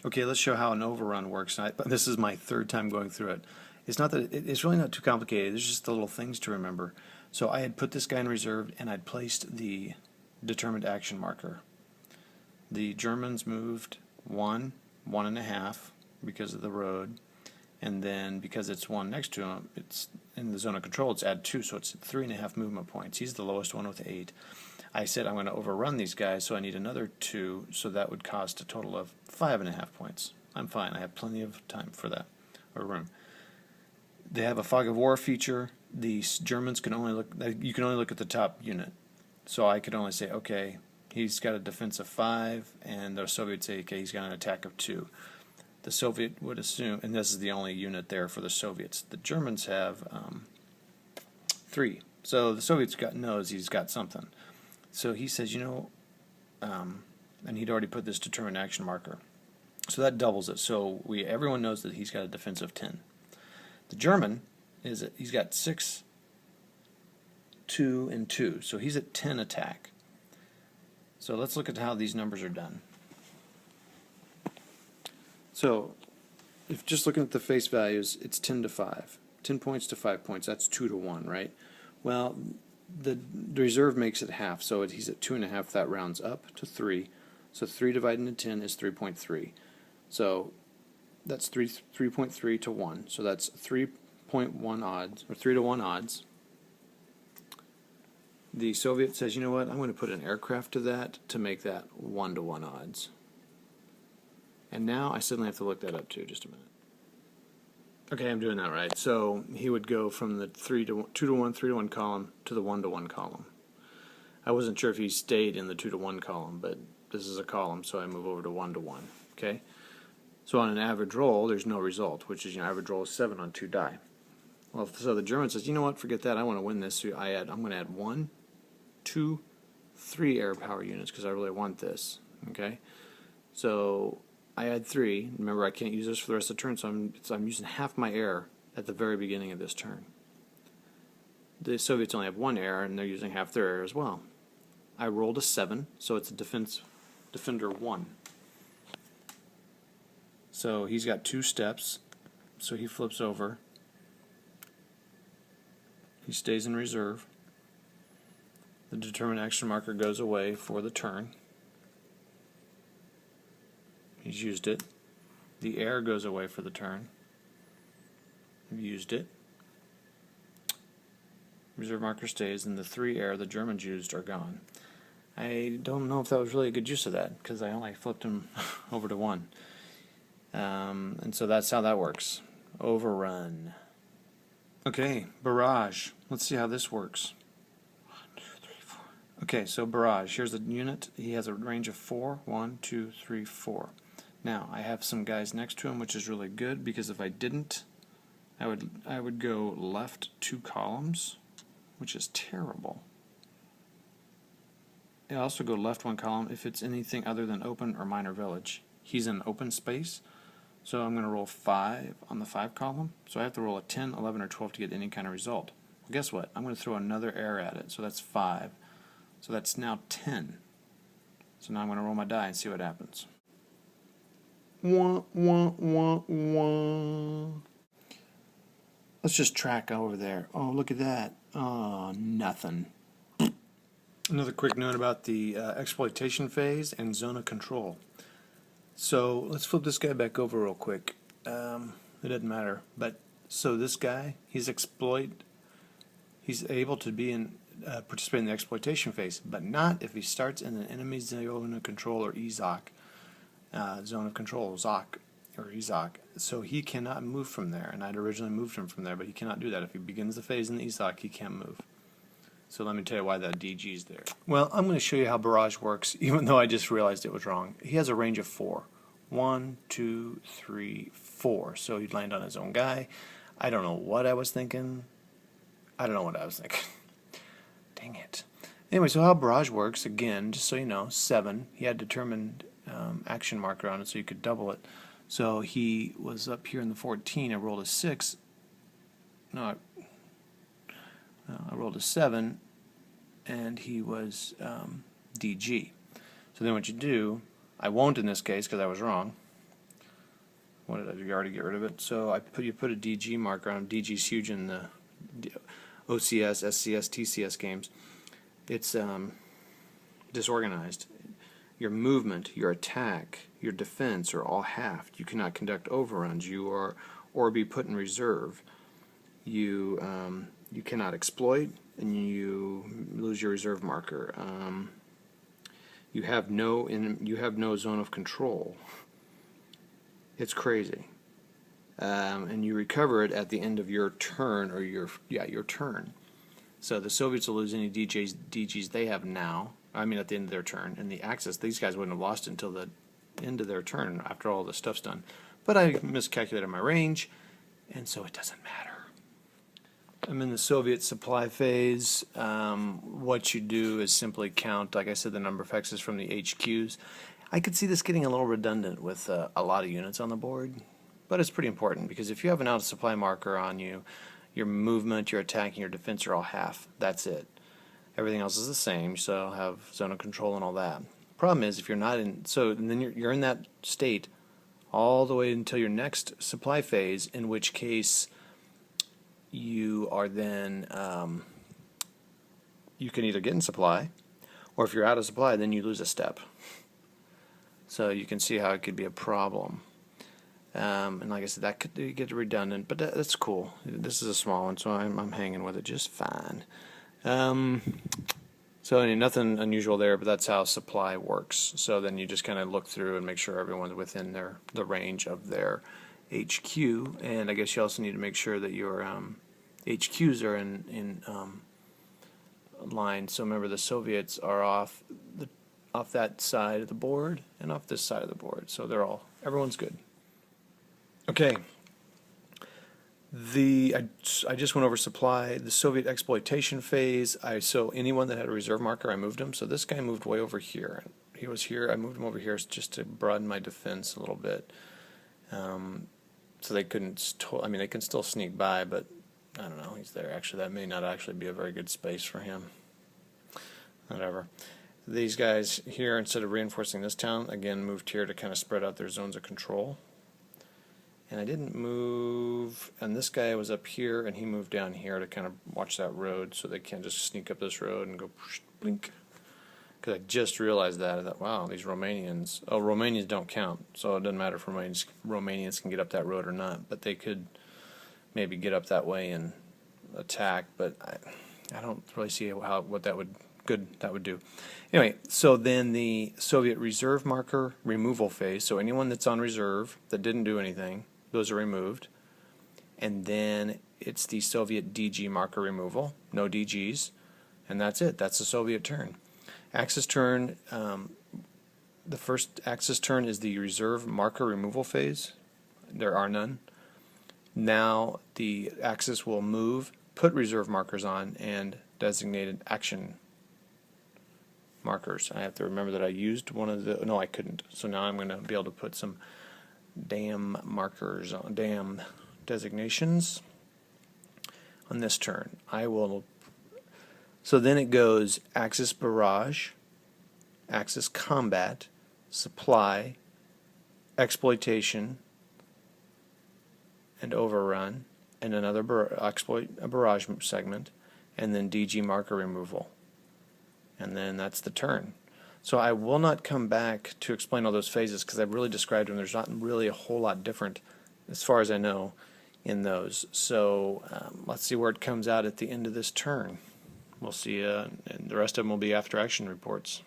Okay, let's show how an overrun works. This is my third time going through it. It's really not too complicated. There's just the little things to remember. So I had put this guy in reserve and I'd placed the determined action marker. The Germans moved 1.5 because of the road, and then because it's 1 next to him, it's in the zone of control, it's add 2, so it's 3.5 movement points. He's the lowest one with 8. I said I'm going to overrun these guys, so I need another 2, so that would cost a total of 5.5 points. I'm fine. I have plenty of time for that, or room. They have a fog of war feature. The Germans can only look. You can only look at the top unit, so I could only say, okay, he's got a defense of 5, and the Soviets say, okay, he's got an attack of 2. The Soviet would assume, and this is the only unit there for the Soviets. The Germans have 3, so the Soviets knows he's got something. So he says, and he'd already put this determined action marker. So that doubles it. So everyone knows that he's got a defense of 10. The German he's got 6, 2, and 2. So he's at 10 attack. So let's look at how these numbers are done. So if just looking at the face values, it's 10 to 5. 10 points to 5 points. That's 2 to 1, right? Well, the reserve makes it half, so he's at 2.5. That rounds up to 3. So 3 divided into 10 is 3.3. So that's 3.3 to 1. So that's 3.1 odds, or 3 to 1 odds. The Soviet says, you know what, I'm going to put an aircraft to that to make that 1 to 1 odds. And now I suddenly have to look that up too, just a minute. Okay, I'm doing that right. So he would go from the 2 to 1, 3 to 1 column to the 1 to 1 column. I wasn't sure if he stayed in the 2 to 1 column, but this is a column, so I move over to 1 to 1. Okay? So on an average roll, there's no result, which is, average roll is 7 on 2 die. Well, so the German says, you know what, forget that, I want to win this, so I'm going to add 1, 2, 3 air power units, because I really want this. Okay? So I add 3. Remember, I can't use this for the rest of the turn, so I'm using half my air at the very beginning of this turn. The Soviets only have 1 air, and they're using half their air as well. I rolled a 7, so it's a defender 1. So he's got 2 steps, so he flips over. He stays in reserve. The determined action marker goes away for the turn. He's used it. The air goes away for the turn. I've used it. Reserve marker stays, and the 3 air the Germans used are gone. I don't know if that was really a good use of that, because I only flipped him over to 1. And so that's how that works. Overrun. Okay, Barrage. Let's see how this works. 1, 2, 3, 4. Okay, so Barrage. Here's the unit. He has a range of 4. 1, 2, 3, 4. Now, I have some guys next to him, which is really good, because if I didn't, I would go left 2 columns, which is terrible. I also go left 1 column if it's anything other than open or minor village. He's in open space, so I'm going to roll 5 on the 5 column. So I have to roll a 10, 11, or 12 to get any kind of result. Well, guess what? I'm going to throw another air at it, so that's 5. So that's now 10. So now I'm going to roll my die and see what happens. Wah, wah, wah, wah. Let's just track over there. Oh, look at that. Oh, nothing. Another quick note about the exploitation phase and zone of control. So let's flip this guy back over real quick. It doesn't matter. But so this guy, he's able to be participate in the exploitation phase, but not if he starts in an enemy zone of control, or EZOC. Zone of control, ZOC, or EZOC. So he cannot move from there, and I'd originally moved him from there, but he cannot do that. If he begins the phase in the EZOC, he can't move. So let me tell you why that DG is there. Well, I'm going to show you how Barrage works, even though I just realized it was wrong. He has a range of 4. 1, 2, 3, 4. So he'd land on his own guy. I don't know what I was thinking. Dang it. Anyway, so how Barrage works, again, just so you know, 7. He had determined action marker on it, so you could double it. So he was up here in the 14. I rolled a 6. No, I rolled a 7, and he was DG. So then what you do, I won't in this case because I was wrong. what did I do? You already get rid of it. So you put a DG marker on. DG's huge in the OCS, SCS, TCS games. It's disorganized. Your movement, your attack, your defense are all halved. You cannot conduct overruns. Or be put in reserve. You cannot exploit, and you lose your reserve marker. You have no zone of control. It's crazy. And you recover it at the end of your turn, or your turn. So the Soviets will lose any DGs they have now. I mean, at the end of their turn. And the Axis, these guys wouldn't have lost it until the end of their turn after all the stuff's done. But I miscalculated my range, and so it doesn't matter. I'm in the Soviet supply phase. What you do is simply count, like I said, the number of hexes from the HQs. I could see this getting a little redundant with a lot of units on the board, but it's pretty important because if you have an out of supply marker on you, your movement, your attack, and your defense are all half. That's it. Everything else is the same, so have zone of control and all that. Problem is, if you're not in, and then you're in that state all the way until your next supply phase, in which case you are then, you can either get in supply, or if you're out of supply, then you lose a step. So you can see how it could be a problem. And like I said, that could get redundant, but that's cool. This is a small one, so I'm hanging with it just fine. So nothing unusual there, but that's how supply works. So then you just kind of look through and make sure everyone's within the range of their HQ, and I guess you also need to make sure that your HQs are in line. So remember, the Soviets are off that side of the board and off this side of the board. So everyone's good. Okay. I just went over supply, the Soviet exploitation phase. So anyone that had a reserve marker, I moved him. So this guy moved way over here. He was here. I moved him over here just to broaden my defense a little bit. So they couldn't. They can still sneak by, but I don't know. He's there. Actually, that may not actually be a very good space for him. Whatever. These guys here, instead of reinforcing this town, again moved here to kind of spread out their zones of control. And I didn't move, and this guy was up here, and he moved down here to kind of watch that road, so they can't just sneak up this road and go blink. Because I just realized that. I thought, wow, these Romanians. Oh, Romanians don't count, so it doesn't matter if Romanians can get up that road or not. But they could maybe get up that way and attack. But I don't really see what that would do. Anyway, so then the Soviet reserve marker removal phase. So anyone that's on reserve that didn't do anything, those are removed. And then it's the Soviet DG marker removal, no DGs, and that's it. That's the Soviet turn. Axis turn, the first Axis turn is the reserve marker removal phase. There are none. Now the Axis will move, put reserve markers on, and designated action markers. I have to remember that I used one of the, no I couldn't, so now I'm going to be able to put some damn markers on, damn designations on this turn. So then it goes Axis Barrage, Axis Combat, Supply, Exploitation, and Overrun, and another Barrage segment, and then DG marker removal. And then that's the turn. So I will not come back to explain all those phases because I've really described them. There's not really a whole lot different, as far as I know, in those. So let's see where it comes out at the end of this turn. We'll see, and the rest of them will be after action reports.